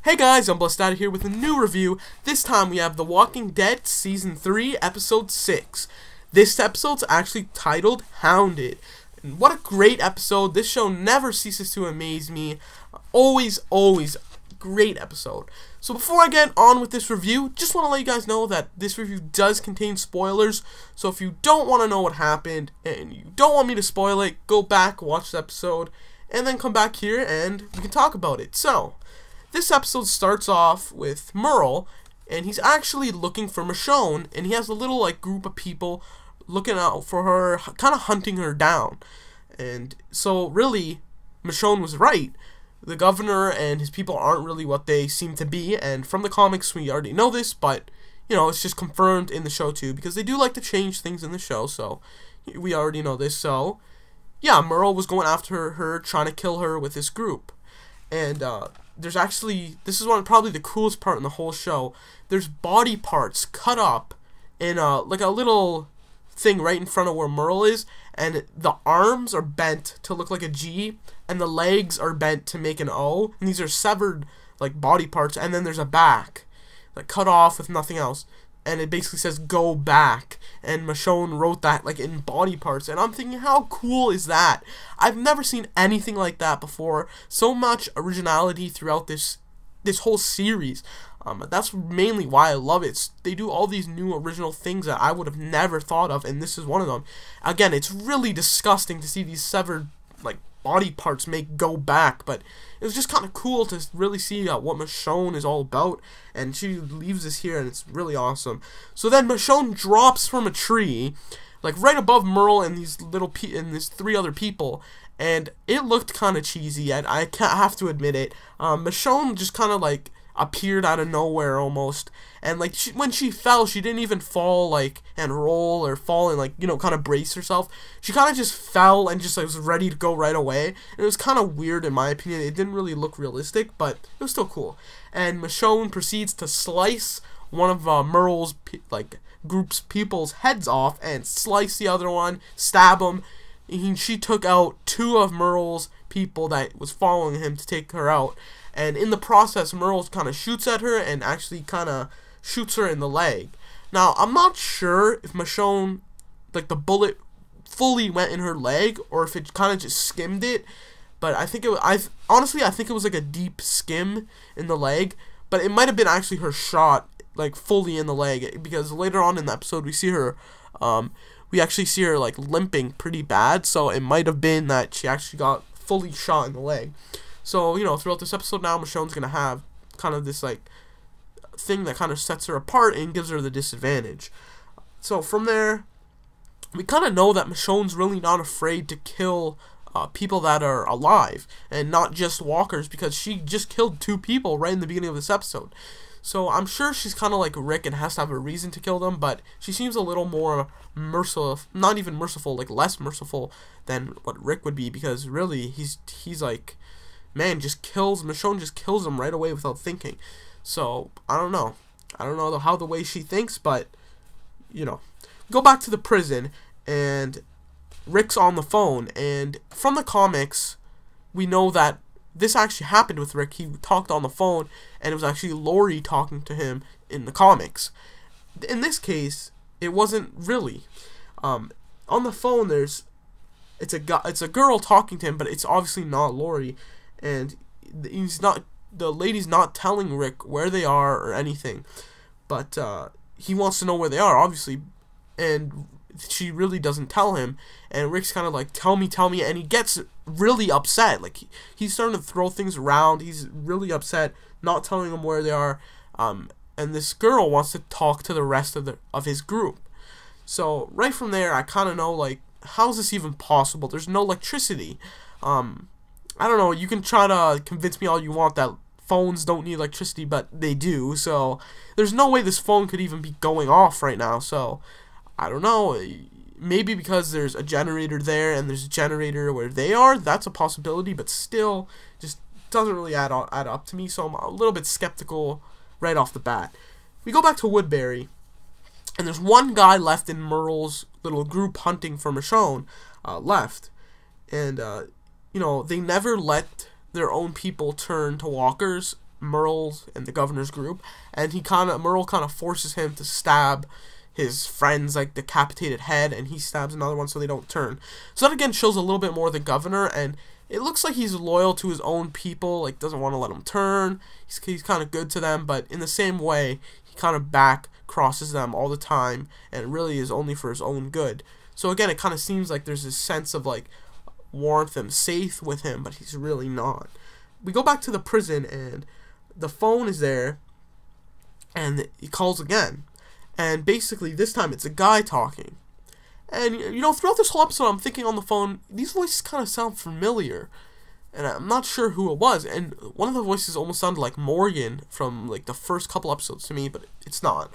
Hey guys, I'm Blessed here with a new review. This time we have The Walking Dead Season 3, Episode 6. This episode's actually titled Hounded. And what a great episode. This show never ceases to amaze me. Always great episode. So before I get on with this review, just want to let you guys know that this review does contain spoilers. So if you don't want to know what happened and you don't want me to spoil it, go back, watch the episode, and then come back here and we can talk about it. So this episode starts off with Merle, and he's actually looking for Michonne, and he has a little group of people looking out for her, kind of hunting her down. And so really, Michonne was right. The governor and his people aren't really what they seem to be, and from the comics we already know this, but you know, it's just confirmed in the show too, because they do like to change things in the show, so we already know this. So yeah, Merle was going after her, trying to kill her with this group. And there's actually, this is probably the coolest part in the whole show. There's body parts cut up in like a little thing right in front of where Merle is, and the arms are bent to look like a G, and the legs are bent to make an O, and these are severed like body parts. And then there's a back like cut off with nothing else, and it basically says "go back," and Michonne wrote that like in body parts, and I'm thinking, how cool is that? I've never seen anything like that before. So much originality throughout this whole series. That's mainly why I love it. They do all these new original things that I would have never thought of, and this is one of them. Again, it's really disgusting to see these severed like body parts go back, but it was just kind of cool to really see what Michonne is all about, and she leaves us here, and it's really awesome. So then Michonne drops from a tree, like right above Merle and these these three other people, and it looked kind of cheesy. I have to admit it. Michonne just kind of like appeared out of nowhere almost, and like when she fell, she didn't even fall like and roll or fall and like, you know, kind of brace herself. She kind of just fell and just like was ready to go right away, and it was kind of weird in my opinion. It didn't really look realistic, but it was still cool. And Michonne proceeds to slice one of Merle's people's heads off and slice the other one, stab him. She took out two of Merle's people that was following him to take her out. And in the process, Merle kind of shoots at her and actually kind of shoots her in the leg. Now, I'm not sure if Michonne, like the bullet fully went in her leg or if it kind of just skimmed it. But I think honestly, I think it was like a deep skim in the leg. But it might have been actually her shot, like fully in the leg, because later on in the episode we see her, we actually see her like limping pretty bad. So it might have been that she actually got fully shot in the leg. So, you know, throughout this episode now, Michonne's going to have kind of this, like, thing that kind of sets her apart and gives her the disadvantage. So, from there, we kind of know that Michonne's really not afraid to kill people that are alive, and not just walkers, because she just killed two people right in the beginning of this episode. So, I'm sure she's kind of like Rick and has to have a reason to kill them, but she seems a little more merciful, not even merciful, like less merciful than what Rick would be, because really, he's like, man, Michonne just kills him right away without thinking. So, I don't know how the way she thinks, but, you know. Go back to the prison, and Rick's on the phone, and from the comics, we know that this actually happened with Rick. He talked on the phone, and it was actually Lori talking to him in the comics. In this case, it wasn't really. On the phone, it's a girl talking to him, but it's obviously not Lori. And the lady's not telling Rick where they are or anything, but he wants to know where they are, obviously, and she really doesn't tell him, and Rick's kind of like, tell me, and he gets really upset. Like, he's starting to throw things around. He's really upset, not telling him where they are, and this girl wants to talk to the rest of his group. So right from there, I kind of know, like, how is this even possible? There's no electricity. I don't know, you can try to convince me all you want that phones don't need electricity, but they do, so there's no way this phone could even be going off right now. So I don't know, maybe because there's a generator there and there's a generator where they are, that's a possibility, but still just doesn't really add up to me, so I'm a little bit skeptical right off the bat. We go back to Woodbury, and there's one guy left in Merle's little group hunting for Michonne left, and you know, they never let their own people turn to walkers. Merle's and the governor's group, and Merle kind of forces him to stab his friend's like decapitated head, and he stabs another one so they don't turn. So that again shows a little bit more of the governor, and it looks like he's loyal to his own people, like doesn't want to let them turn. He's kind of good to them, but in the same way, he kind of back crosses them all the time, and it really is only for his own good. So again, it kind of seems like there's this sense of like warmth and safe with him, but he's really not. We go back to the prison, and the phone is there, and he calls again. And basically, this time it's a guy talking. And, you know, throughout this whole episode, I'm thinking on the phone, these voices kind of sound familiar. And I'm not sure who it was. And one of the voices almost sounded like Morgan from, like, the first couple episodes to me, but it's not.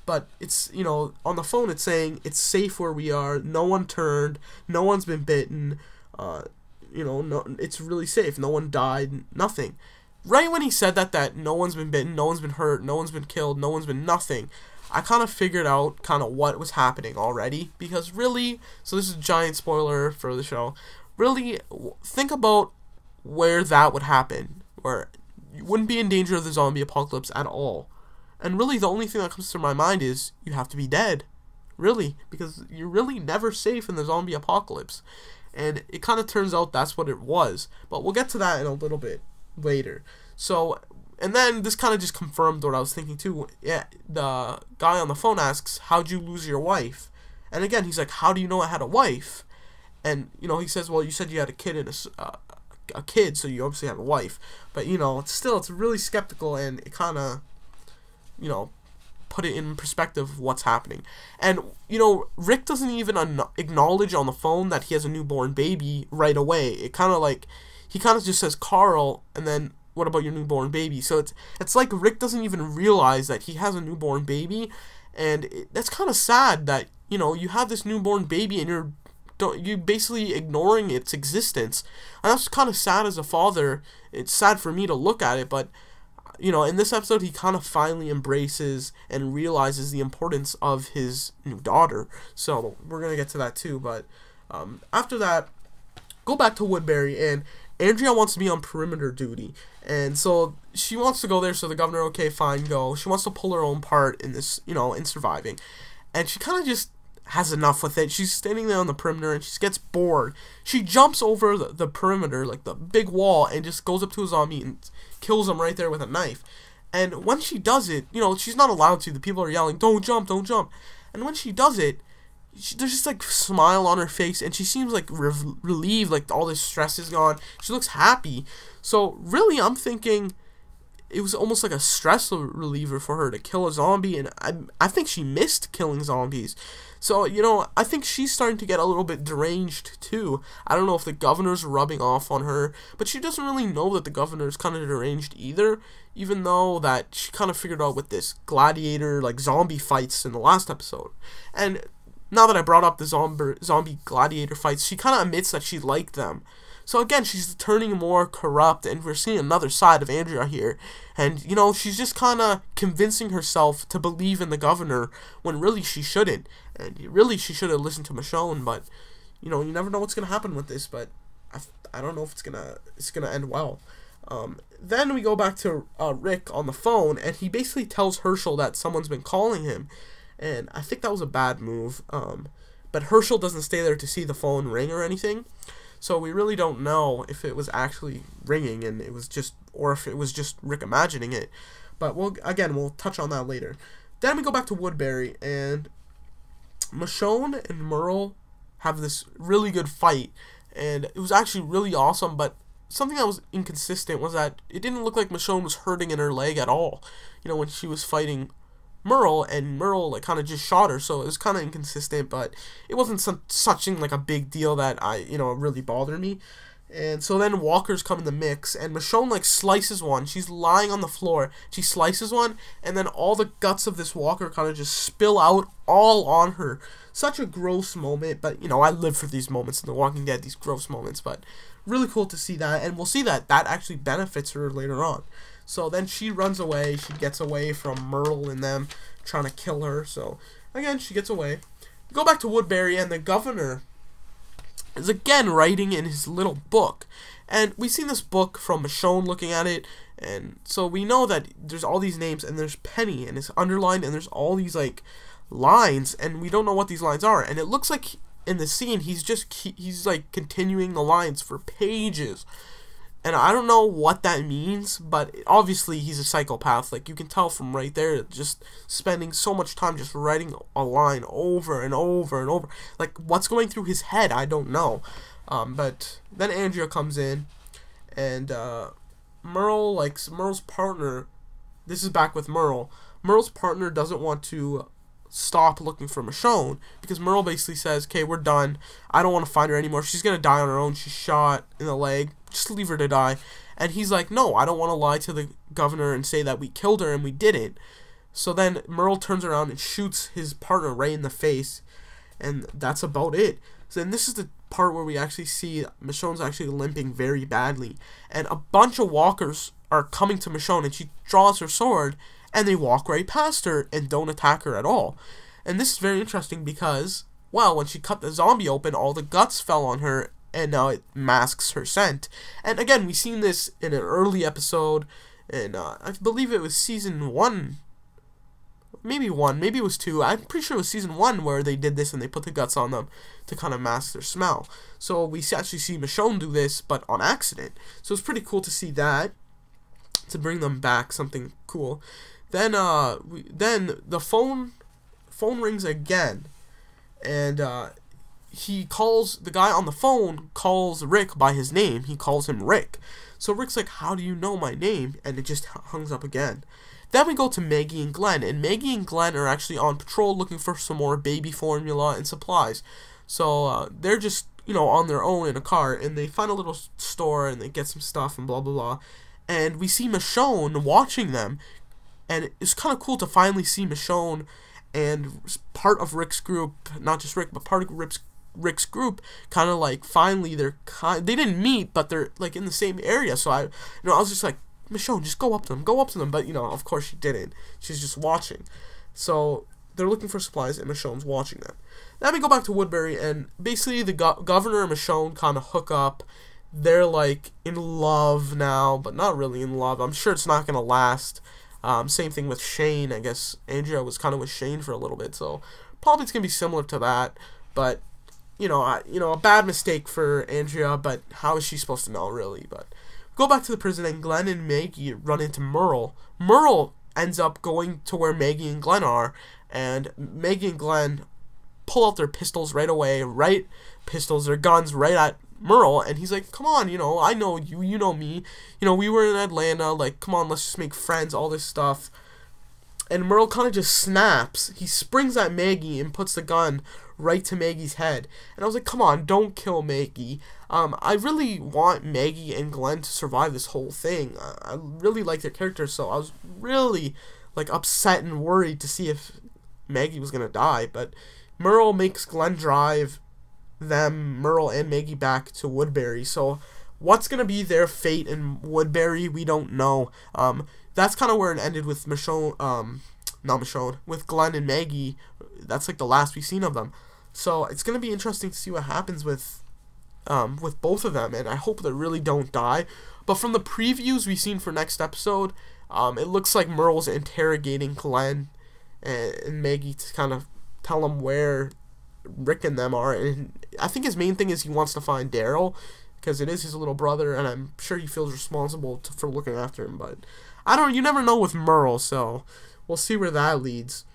But it's, you know, on the phone it's saying, it's safe where we are, no one turned, no one's been bitten, you know, no, it's really safe, no one died, nothing. Right when he said that no one's been bitten, no one's been hurt, no one's been killed, no one's been nothing, I kind of figured out kind of what was happening already, because really, so this is a giant spoiler for the show, really, think about where that would happen, where you wouldn't be in danger of the zombie apocalypse at all. And really, the only thing that comes to my mind is, you have to be dead. Really, because you're really never safe in the zombie apocalypse. And it kind of turns out that's what it was. But we'll get to that in a little bit later. So, and then this kind of just confirmed what I was thinking too. Yeah, the guy on the phone asks, how'd you lose your wife? And again, he's like, how do you know I had a wife? And, you know, he says, well, you said you had a kid and a kid, so you obviously have a wife. But, you know, it's really skeptical, and it kind of, you know, put it in perspective what's happening. And, you know, Rick doesn't even acknowledge on the phone that he has a newborn baby right away. It kind of like, he kind of just says Carl, and then, what about your newborn baby? So it's like Rick doesn't even realize that he has a newborn baby, and that's kind of sad that, you know, you have this newborn baby and you're basically ignoring its existence. And that's kind of sad as a father. It's sad for me to look at it, but, you know, in this episode, he kind of finally embraces and realizes the importance of his new daughter. So we're going to get to that too, but after that, go back to Woodbury, and Andrea wants to be on perimeter duty, and so she wants to go there, so the governor, okay, fine, go. She wants to pull her own part in this, you know, in surviving, and she kind of just has enough with it. She's standing there on the perimeter, and she gets bored. She jumps over the perimeter, like the big wall, and just goes up to a zombie and kills him right there with a knife. And when she does it, you know, she's not allowed to. The people are yelling, don't jump, don't jump. And when she does it, there's just like smile on her face, and she seems like relieved, like all this stress is gone. She looks happy. So really, I'm thinking it was almost like a stress reliever for her to kill a zombie, and I think she missed killing zombies. So, you know, I think she's starting to get a little bit deranged too. I don't know if the governor's rubbing off on her, but she doesn't really know that the governor's kind of deranged either, even though that she kind of figured out with this gladiator, like zombie fights in the last episode. And now that I brought up the zombie gladiator fights, she kind of admits that she liked them. So again, she's turning more corrupt, and we're seeing another side of Andrea here. And, you know, she's just kind of convincing herself to believe in the governor when really she shouldn't. And really she should have listened to Michonne, but, you know, you never know what's going to happen with this, but I don't know if it's gonna end well. Then we go back to Rick on the phone, and he basically tells Herschel that someone's been calling him. And I think that was a bad move, but Herschel doesn't stay there to see the phone ring or anything, so we really don't know if it was actually ringing and it was just, or if it was just Rick imagining it, but we'll touch on that later. Then we go back to Woodbury, and Michonne and Merle have this really good fight, and it was actually really awesome, but something that was inconsistent was that it didn't look like Michonne was hurting in her leg at all, you know, when she was fighting Merle, and Merle like kind of just shot her, so it was kind of inconsistent, but it wasn't such like a big deal that it really bothered me. And so then walkers come in the mix, and Michonne like slices one. She's lying on the floor, she slices one, and then all the guts of this walker kind of just spill out all on her. Such a gross moment, but you know, I live for these moments in The Walking Dead, these gross moments, but really cool to see that, and we'll see that actually benefits her later on. So then she runs away, she gets away from Merle and them trying to kill her, so again, she gets away. Go back to Woodbury, and the governor is again writing in his little book. And we've seen this book from Michonne looking at it, and so we know that there's all these names, and there's Penny, and it's underlined, and there's all these, like, lines, and we don't know what these lines are. And it looks like in the scene, he's like, continuing the lines for pages. And I don't know what that means, but obviously he's a psychopath. Like, you can tell from right there, just spending so much time just writing a line over and over and over. Like, what's going through his head, I don't know. But then Andrea comes in, and Merle's partner, this is back with Merle. Merle's partner doesn't want to stop looking for Michonne, because Merle basically says, okay, we're done. I don't want to find her anymore. She's going to die on her own. She's shot in the leg. Just leave her to die. And he's like, no, I don't want to lie to the governor and say that we killed her and we didn't. So then Merle turns around and shoots his partner right in the face, and that's about it. So then this is the part where we actually see Michonne's actually limping very badly, and a bunch of walkers are coming to Michonne, and she draws her sword, and they walk right past her and don't attack her at all. And this is very interesting because, well, when she cut the zombie open, all the guts fell on her, and now it masks her scent. And again, we've seen this in an early episode, and I believe it was season 1. Maybe it was 2. I'm pretty sure it was season 1 where they did this and they put the guts on them to kind of mask their smell. So we actually see Michonne do this, but on accident. So it's pretty cool to see that, to bring them back, something cool. Then the phone rings again, and the guy on the phone calls Rick by his name. He calls him Rick. So Rick's like, how do you know my name? And it just hangs up again. Then we go to Maggie and Glenn, and Maggie and Glenn are actually on patrol looking for some more baby formula and supplies. So they're just, on their own in a car, and they find a little store, and they get some stuff, and blah, blah, blah. And we see Michonne watching them, and it's kind of cool to finally see Michonne and part of Rick's group, not just Rick, but part of Rick's group, kind of like finally they didn't meet, but they're like in the same area. So I was just like, Michonne, just go up to them, but of course she didn't. She's just watching. So they're looking for supplies, and Michonne's watching them. Then we go back to Woodbury, and basically the governor and Michonne kind of hook up. They're like in love now, but not really in love. I'm sure it's not gonna last. Same thing with Shane. I guess Andrea was kind of with Shane for a little bit, so probably it's gonna be similar to that. But a bad mistake for Andrea. But how is she supposed to know, really? But go back to the prison, and Glenn and Maggie run into Merle. Merle ends up going to where Maggie and Glenn are, and Maggie and Glenn pull out their pistols right away. Their guns right at Merle, and he's like, come on, I know you, you know me, we were in Atlanta, like, come on, let's just make friends, all this stuff. And Merle kind of just snaps. He springs at Maggie and puts the gun right to Maggie's head. And I was like, come on, don't kill Maggie. I really want Maggie and Glenn to survive this whole thing. I really like their characters, so I was really, like, upset and worried to see if Maggie was gonna die. But Merle makes Glenn drive Merle and Maggie back to Woodbury. So what's gonna be their fate in Woodbury, we don't know. That's kind of where it ended with with Glenn and Maggie. That's like the last we've seen of them. So it's gonna be interesting to see what happens with both of them, and I hope they really don't die. But from the previews we've seen for next episode, it looks like Merle's interrogating Glenn and Maggie to kind of tell them where Rick and them are, and I think his main thing is he wants to find Daryl, because it is his little brother, and I'm sure he feels responsible for looking after him. But you never know with Merle, so we'll see where that leads.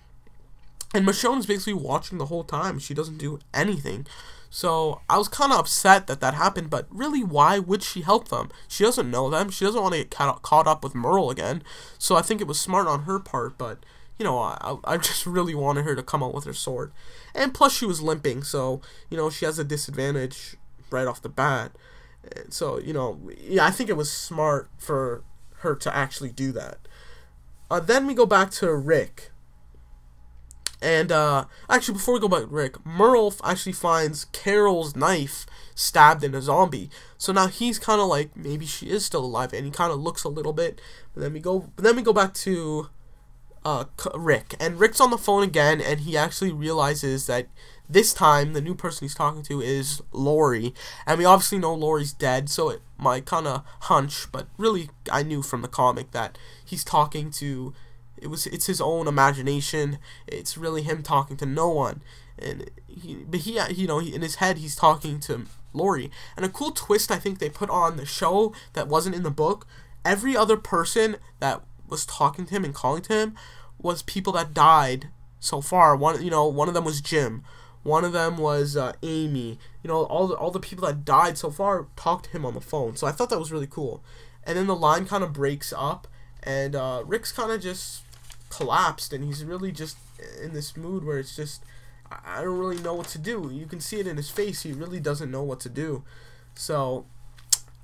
And Michonne's basically watching the whole time. She doesn't do anything. So I was kind of upset that happened, but really, why would she help them? She doesn't know them. She doesn't want to get caught up with Merle again. So I think it was smart on her part, but I just really wanted her to come out with her sword. And plus she was limping, so, she has a disadvantage right off the bat. And so, yeah, I think it was smart for her to actually do that. Then we go back to Rick. And, actually, before we go back to Rick, Merle actually finds Carol's knife stabbed in a zombie. So now he's kind of like, maybe she is still alive, and he kind of looks a little bit. But then we go back to Rick, and Rick's on the phone again, and he actually realizes that this time, the new person he's talking to is Lori, and we obviously know Lori's dead, so it might kind of hunch, but really, I knew from the comic that he's talking to, it's his own imagination, it's really him talking to no one, and in his head, he's talking to Lori. And a cool twist I think they put on the show that wasn't in the book, every other person that was talking to him and calling to him was people that died so far. One of them was Jim. One of them was Amy. All the people that died so far talked to him on the phone. So I thought that was really cool. And then the line kind of breaks up, and Rick's kind of just collapsed, and he's really just in this mood where it's just, I don't really know what to do. You can see it in his face. He really doesn't know what to do. So,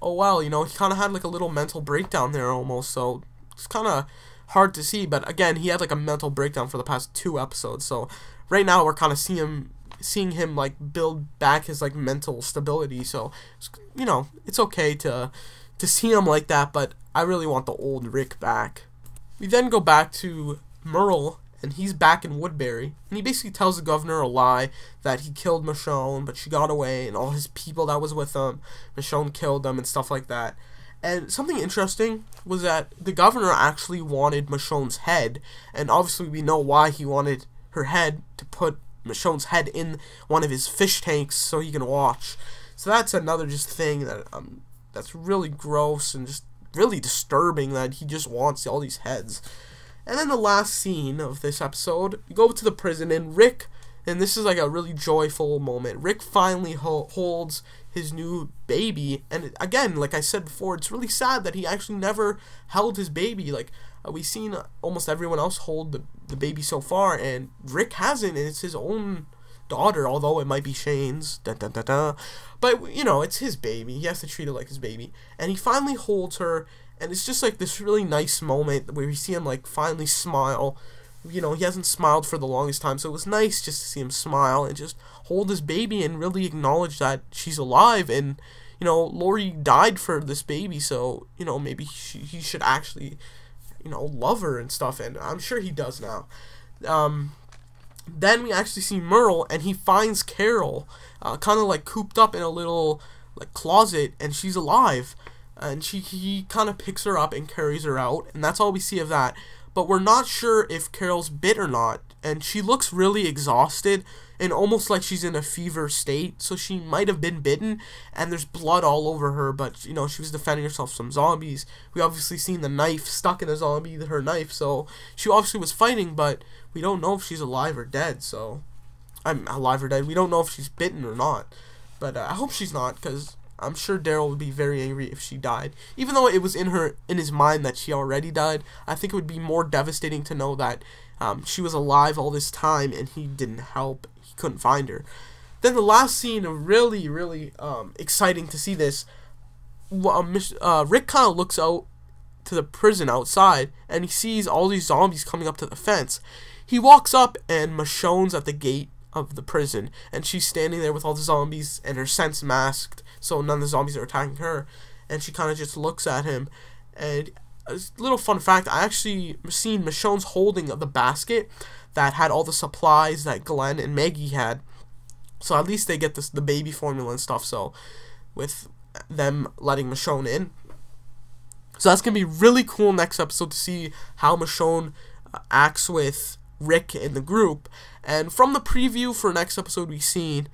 oh well, he kind of had like a little mental breakdown there almost. So it's kind of hard to see, but again, he had like a mental breakdown for the past 2 episodes. So right now we're kind of seeing him like build back his like mental stability. So it's okay to see him like that, but I really want the old Rick back. We then go back to Merle, and he's back in Woodbury, and he basically tells the governor a lie that he killed Michonne, but she got away, and all his people that was with him, Michonne killed them and stuff like that. And something interesting was that the governor actually wanted Michonne's head, and obviously we know why he wanted her head, to put Michonne's head in one of his fish tanks so he can watch. So that's another just thing that that's really gross and just really disturbing, that he just wants all these heads. And then the last scene of this episode, we go to the prison, and Rick, and this is like a really joyful moment, Rick finally holds his new baby. And again, like I said before, it's really sad that he actually never held his baby. Like we've seen almost everyone else hold the baby so far, and Rick hasn't, and it's his own daughter, although it might be Shane's, but it's his baby. He has to treat it like his baby, and he finally holds her, and it's just like this really nice moment where we see him like finally smile. He hasn't smiled for the longest time, so it was nice just to see him smile and just hold his baby and really acknowledge that she's alive. And Lori died for this baby, so maybe he should actually love her and stuff, and I'm sure he does now. Then we actually see Merle, and he finds Carol kind of like cooped up in a little like closet, and she's alive, and he kind of picks her up and carries her out, and that's all we see of that. But we're not sure if Carol's bit or not, and she looks really exhausted and almost like she's in a fever state, so she might have been bitten, and there's blood all over her, but she was defending herself from zombies. We obviously seen the knife stuck in a zombie, her knife, so she obviously was fighting, but we don't know if she's alive or dead. So I'm alive or dead. We don't know if she's bitten or not, but I hope she's not, because I'm sure Daryl would be very angry if she died. Even though it was in his mind that she already died, I think it would be more devastating to know that she was alive all this time and he didn't help. He couldn't find her. Then the last scene, really, really exciting to see this. Rick kind of looks out to the prison outside, and he sees all these zombies coming up to the fence. He walks up, and Michonne's at the gate of the prison, and she's standing there with all the zombies, and her scent's masked, so none of the zombies are attacking her, and she kind of just looks at him. And a little fun fact, I actually seen Michonne's holding the basket that had all the supplies that Glenn and Maggie had, so at least they get the baby formula and stuff, so with them letting Michonne in. So that's going to be really cool next episode to see how Michonne acts with Rick in the group. And from the preview for next episode we've seen,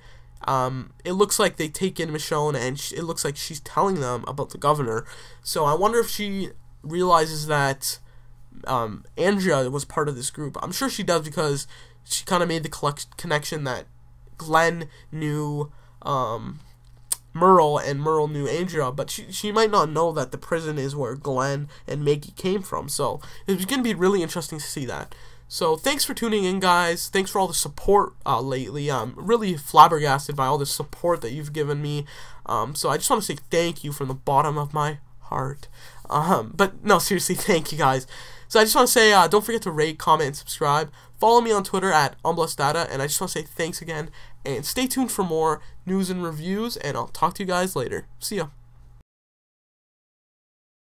it looks like they take in Michonne, and it looks like she's telling them about the governor. So I wonder if she realizes that Andrea was part of this group. I'm sure she does, because she kind of made the connection that Glenn knew Merle, and Merle knew Andrea, but she might not know that the prison is where Glenn and Maggie came from. So it's going to be really interesting to see that. So thanks for tuning in, guys. Thanks for all the support lately. I'm really flabbergasted by all the support that you've given me. So I just want to say thank you from the bottom of my heart. But no, seriously, thank you, guys. So I just want to say, don't forget to rate, comment, and subscribe. Follow me on Twitter at unblesseddata, and I just want to say thanks again, and stay tuned for more news and reviews, and I'll talk to you guys later. See ya.